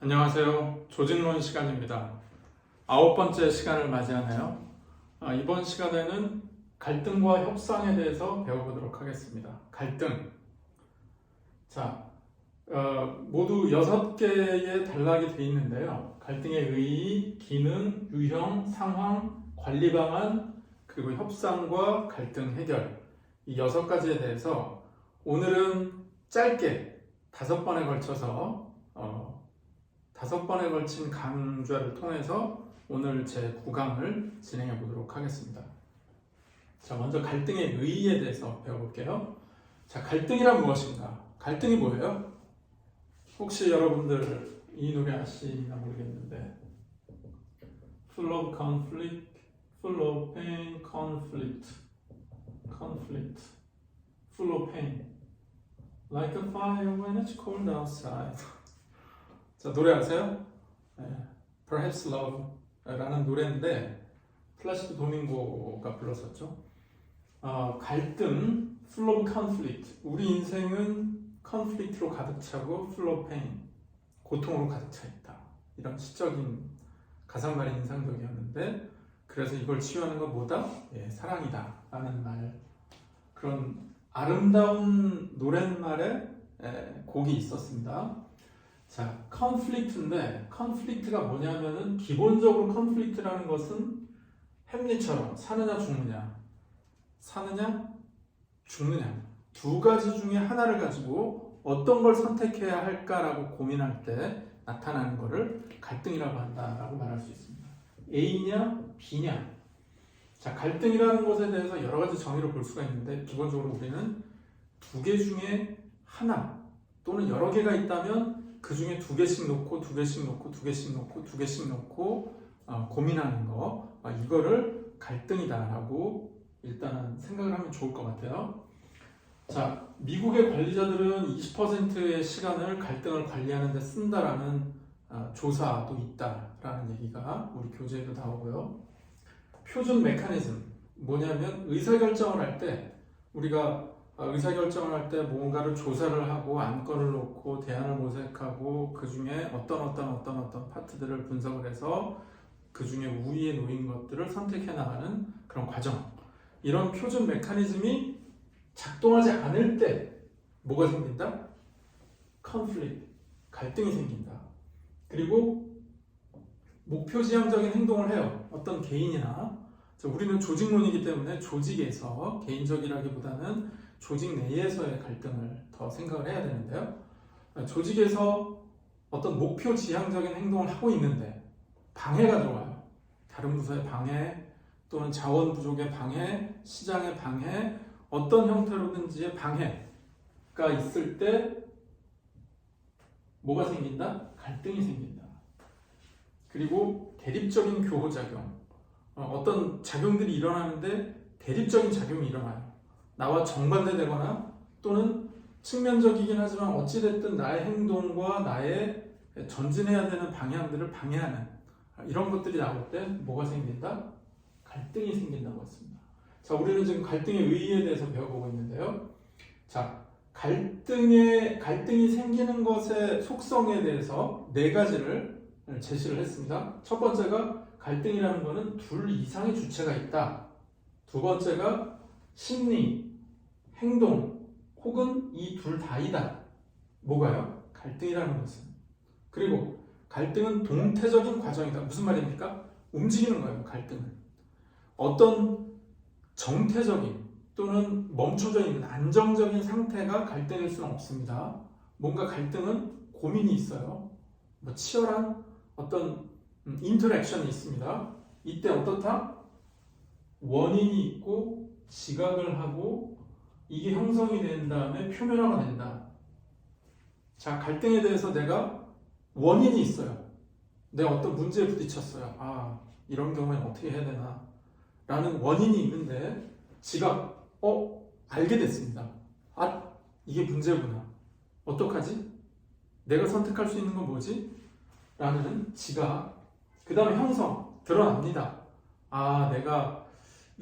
안녕하세요. 조직론 시간입니다. 9번째 시간을 맞이하네요. 이번 시간에는 갈등과 협상에 대해서 배워보도록 하겠습니다. 갈등. 자, 모두 6개의 단락이 되어 있는데요. 갈등의 의의, 기능, 유형, 상황, 관리 방안, 그리고 협상과 갈등 해결. 이 6가지에 대해서 오늘은 짧게 5번에 걸쳐서 5번에 걸친 강좌를 통해서 오늘 제 9강을 진행해 보도록 하겠습니다. 자, 먼저 갈등의 의의에 대해서 배워볼게요. 자, 갈등이란 무엇인가? 갈등이 뭐예요? 혹시 여러분들 이 노래 아시나 모르겠는데 Full of conflict, full of pain, conflict, full of pain Like a fire when it's cold outside. 자, 노래 아세요? Perhaps Love 라는 노래인데 플라시도 도밍고가 불렀었죠. 갈등, full of conflict. 우리 인생은 conflict로 가득 차고 full of pain, 고통으로 가득 차 있다. 이런 시적인 가사말이 인상적이었는데 그래서 이걸 치유하는 건 뭐다? 사랑이다 라는 말, 그런 아름다운 노랫말에 곡이 있었습니다. 자, 컨플릭트인데 컨플릭트가 뭐냐면은 기본적으로 컨플릭트라는 것은 햄릿처럼 사느냐 죽느냐 두 가지 중에 하나를 가지고 어떤 걸 선택해야 할까라고 고민할 때 나타나는 것을 갈등이라고 한다라고 말할 수 있습니다. A냐 B냐. 자, 갈등이라는 것에 대해서 여러 가지 정의를 볼 수가 있는데 기본적으로 우리는 두 개 중에 하나 또는 여러 개가 있다면 그 중에 두 개씩 놓고 고민하는 거, 이거를 갈등이다라고 일단은 생각을 하면 좋을 것 같아요. 자, 미국의 관리자들은 20%의 시간을 갈등을 관리하는 데 쓴다라는 조사도 있다라는 얘기가 우리 교재에도 나오고요. 표준 메커니즘, 뭐냐면 의사결정을 할 때 우리가 의사결정을 할 때 뭔가를 조사를 하고 안건을 놓고 대안을 모색하고 그 중에 어떤 파트들을 분석을 해서 그 중에 우위에 놓인 것들을 선택해 나가는 그런 과정, 이런 표준 메커니즘이 작동하지 않을 때 뭐가 생긴다? 컨플릭트, 갈등이 생긴다. 그리고 목표지향적인 행동을 해요. 어떤 개인이나, 우리는 조직론이기 때문에 조직에서, 개인적이라기보다는 조직 내에서의 갈등을 더 생각을 해야 되는데요. 조직에서 어떤 목표 지향적인 행동을 하고 있는데 방해가 들어와요. 다른 부서의 방해, 또는 자원 부족의 방해, 시장의 방해, 어떤 형태로든지의 방해가 있을 때 뭐가 생긴다? 갈등이 생긴다. 그리고 대립적인 교호작용, 어떤 작용들이 일어나는데 대립적인 작용이 일어나요. 나와 정반대되거나 또는 측면적이긴 하지만 어찌됐든 나의 행동과 나의 전진해야 되는 방향들을 방해하는 이런 것들이 나올 때 뭐가 생긴다? 갈등이 생긴다고 했습니다. 자, 우리는 지금 갈등의 의의에 대해서 배워보고 있는데요. 자, 갈등이 생기는 것의 속성에 대해서 4가지를 제시를 했습니다. 첫 번째가 갈등이라는 것은 둘 이상의 주체가 있다. 두 번째가 심리, 행동, 혹은 이 둘 다이다. 뭐가요? 갈등이라는 것은. 그리고 갈등은 동태적인 과정이다. 무슨 말입니까? 움직이는 거예요, 갈등은. 어떤 정태적인 또는 멈춰져 있는 안정적인 상태가 갈등일 수는 없습니다. 뭔가 갈등은 고민이 있어요. 치열한 어떤 인터랙션이 있습니다. 이때 어떻다? 원인이 있고 지각을 하고 이게 형성이 된 다음에 표면화가 된다. 자, 갈등에 대해서 내가 원인이 있어요. 내가 어떤 문제에 부딪혔어요. 이런 경우에는 어떻게 해야 되나? 라는 원인이 있는데 지각, 알게 됐습니다. 이게 문제구나. 어떡하지? 내가 선택할 수 있는 건 뭐지? 라는 지각. 그 다음에 형성, 드러납니다. 내가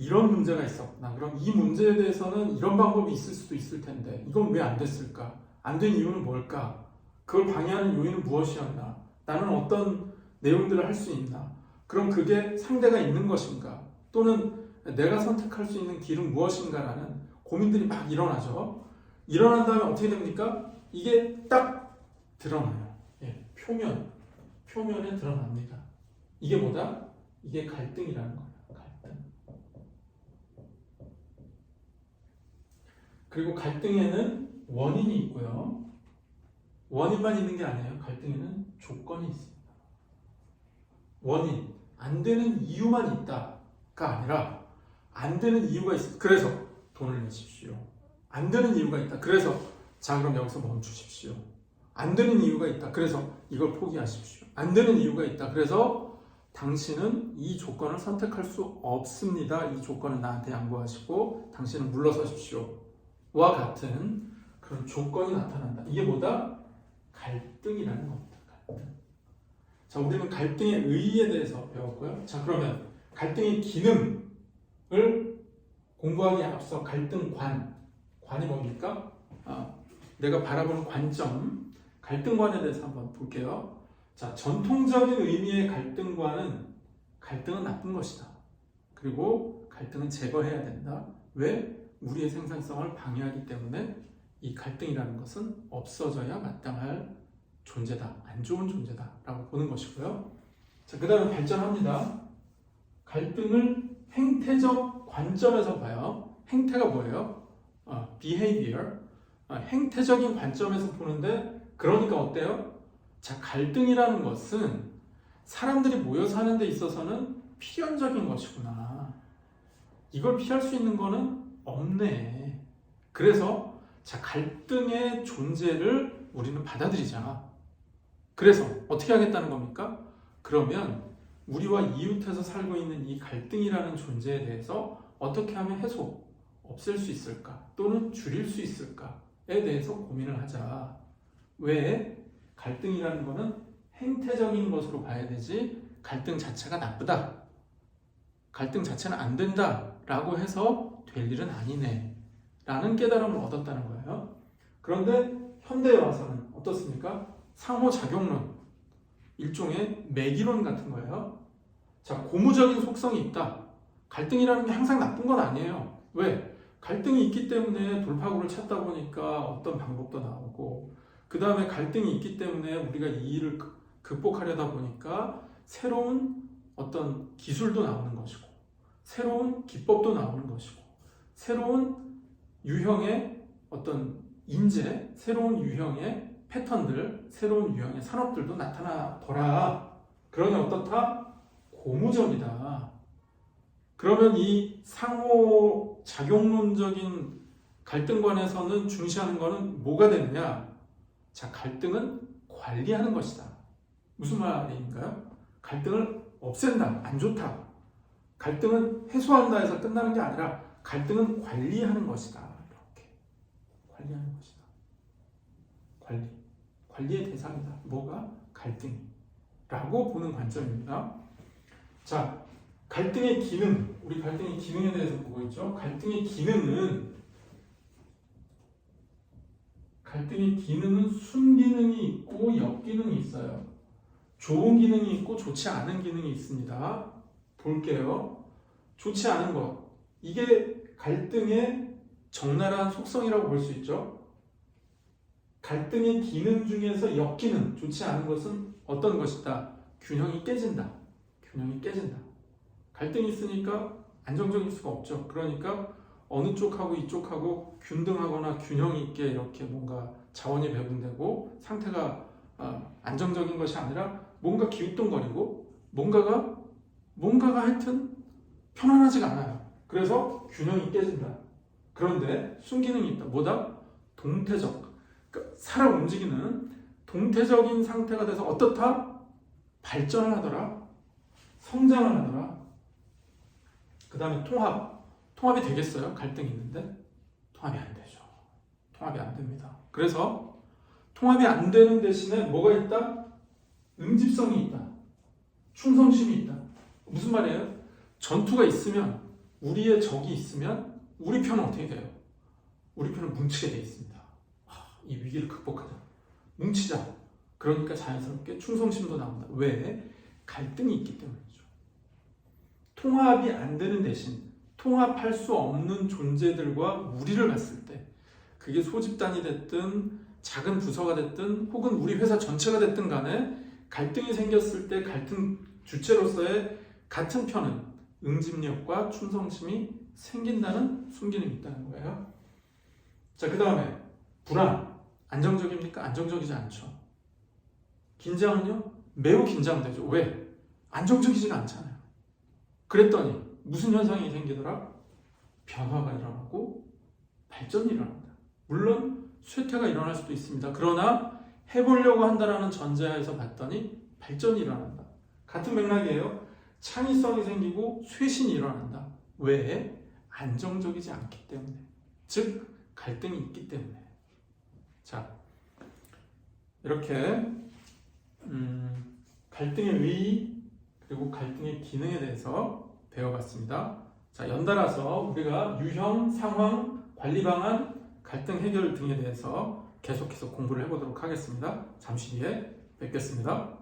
이런 문제가 있었구나. 그럼 이 문제에 대해서는 이런 방법이 있을 수도 있을 텐데 이건 왜 안 됐을까? 안 된 이유는 뭘까? 그걸 방해하는 요인은 무엇이었나? 나는 어떤 내용들을 할 수 있나? 그럼 그게 상대가 있는 것인가? 또는 내가 선택할 수 있는 길은 무엇인가라는 고민들이 막 일어나죠. 일어난 다음에 어떻게 됩니까? 이게 딱 드러나요. 예, 표면에 드러납니다. 이게 뭐다? 이게 갈등이라는 거예요. 갈등. 그리고 갈등에는 원인이 있고요. 원인만 있는 게 아니에요. 갈등에는 조건이 있습니다. 원인, 안 되는 이유만 있다가 아니라 안 되는 이유가 있어. 그래서 돈을 내십시오. 안 되는 이유가 있다. 그래서 자 그럼 여기서 멈추십시오. 안 되는 이유가 있다. 그래서 이걸 포기하십시오. 안 되는 이유가 있다. 그래서 당신은 이 조건을 선택할 수 없습니다. 이 조건은 나한테 양보하시고 당신은 물러서십시오. 와 같은 그런 조건이 나타난다. 이게 뭐다? 갈등이라는 겁니다. 갈등. 자, 우리는 갈등의 의의에 대해서 배웠고요. 자, 그러면 갈등의 기능을 공부하기에 앞서 관이 뭡니까? 내가 바라보는 관점, 갈등관에 대해서 한번 볼게요. 자, 전통적인 의미의 갈등은 나쁜 것이다. 그리고 갈등은 제거해야 된다. 왜? 우리의 생산성을 방해하기 때문에 이 갈등이라는 것은 없어져야 마땅할 존재다. 안 좋은 존재다. 라고 보는 것이고요. 자, 그 다음에 발전합니다. 갈등을 행태적 관점에서 봐요. 행태가 뭐예요? behavior. 행태적인 관점에서 보는데, 그러니까 어때요? 자, 갈등이라는 것은 사람들이 모여 사는 데 있어서는 필연적인 것이구나. 이걸 피할 수 있는 거는 없네. 그래서 자, 갈등의 존재를 우리는 받아들이자. 그래서 어떻게 하겠다는 겁니까? 그러면 우리와 이웃해서 살고 있는 이 갈등이라는 존재에 대해서 어떻게 하면 없앨 수 있을까? 또는 줄일 수 있을까에 대해서 고민을 하자. 왜? 갈등이라는 거는 행태적인 것으로 봐야 되지 갈등 자체가 나쁘다. 갈등 자체는 안 된다. 라고 해서 될 일은 아니네. 라는 깨달음을 얻었다는 거예요. 그런데 현대에 와서는 어떻습니까? 상호작용론, 일종의 매기론 같은 거예요. 자, 고무적인 속성이 있다. 갈등이라는 게 항상 나쁜 건 아니에요. 왜? 갈등이 있기 때문에 돌파구를 찾다 보니까 어떤 방법도 나오고, 그 다음에 갈등이 있기 때문에 우리가 이 일을 극복하려다 보니까 새로운 어떤 기술도 나오는 것이고, 새로운 기법도 나오는 것이고, 새로운 유형의 어떤 인재, 새로운 유형의 패턴들, 새로운 유형의 산업들도 나타나더라. 그러니 어떻다? 고무적이다. 그러면 이 상호작용론적인 갈등관에서는 중시하는 것은 뭐가 되느냐? 자, 갈등은 관리하는 것이다. 무슨 말인가요? 갈등을 없앤다. 안 좋다. 갈등은 해소한다 해서 끝나는 게 아니라 갈등은 관리하는 것이다. 이렇게 관리하는 것이다. 관리의 대상이다. 뭐가? 갈등이라고 보는 관점입니다. 자, 갈등의 기능, 우리 갈등의 기능에 대해서 보고 있죠. 갈등의 기능은 순기능이 있고 역기능이 있어요. 좋은 기능이 있고 좋지 않은 기능이 있습니다. 볼게요. 좋지 않은 것. 이게 갈등의 적나라한 속성이라고 볼 수 있죠. 갈등의 기능 중에서 역기능, 좋지 않은 것은 어떤 것이다? 균형이 깨진다. 갈등이 있으니까 안정적일 수가 없죠. 그러니까 어느 쪽하고 이쪽하고 균등하거나 균형 있게 이렇게 뭔가 자원이 배분되고 상태가 안정적인 것이 아니라 뭔가 기웃동거리고 뭔가가 하여튼 편안하지가 않아요. 그래서 균형이 깨진다. 그런데 순기능이 있다. 뭐다? 동태적. 그러니까 살아 움직이는 동태적인 상태가 돼서 어떻다? 발전을 하더라. 성장을 하더라. 그 다음에 통합이 되겠어요? 갈등이 있는데? 통합이 안 되죠. 통합이 안 됩니다. 그래서 통합이 안 되는 대신에 뭐가 있다? 응집성이 있다. 충성심이 있다. 무슨 말이에요? 전투가 있으면, 우리의 적이 있으면 우리 편은 어떻게 돼요? 우리 편은 뭉치게 돼 있습니다. 이 위기를 극복하자. 뭉치자. 그러니까 자연스럽게 충성심도 나온다. 왜? 갈등이 있기 때문이죠. 통합이 안 되는 대신 통합할 수 없는 존재들과 무리를 봤을 때 그게 소집단이 됐든 작은 부서가 됐든 혹은 우리 회사 전체가 됐든 간에 갈등이 생겼을 때 갈등 주체로서의 같은 편은 응집력과 충성심이 생긴다는 순기능이 있다는 거예요. 자, 그 다음에 불안. 안정적입니까? 안정적이지 않죠. 긴장은요? 매우 긴장되죠. 왜? 안정적이지가 않잖아요. 그랬더니 무슨 현상이 생기더라? 변화가 일어나고 발전이 일어난다. 물론 쇠퇴가 일어날 수도 있습니다. 그러나 해보려고 한다라는 전제하에서 봤더니 발전이 일어난다. 같은 맥락이에요. 창의성이 생기고 쇄신이 일어난다. 왜? 안정적이지 않기 때문에. 즉 갈등이 있기 때문에. 자, 이렇게 갈등의 의의 그리고 갈등의 기능에 대해서 배워봤습니다. 자, 연달아서 우리가 유형, 상황, 관리 방안, 갈등 해결 등에 대해서 계속해서 공부를 해보도록 하겠습니다. 잠시 뒤에 뵙겠습니다.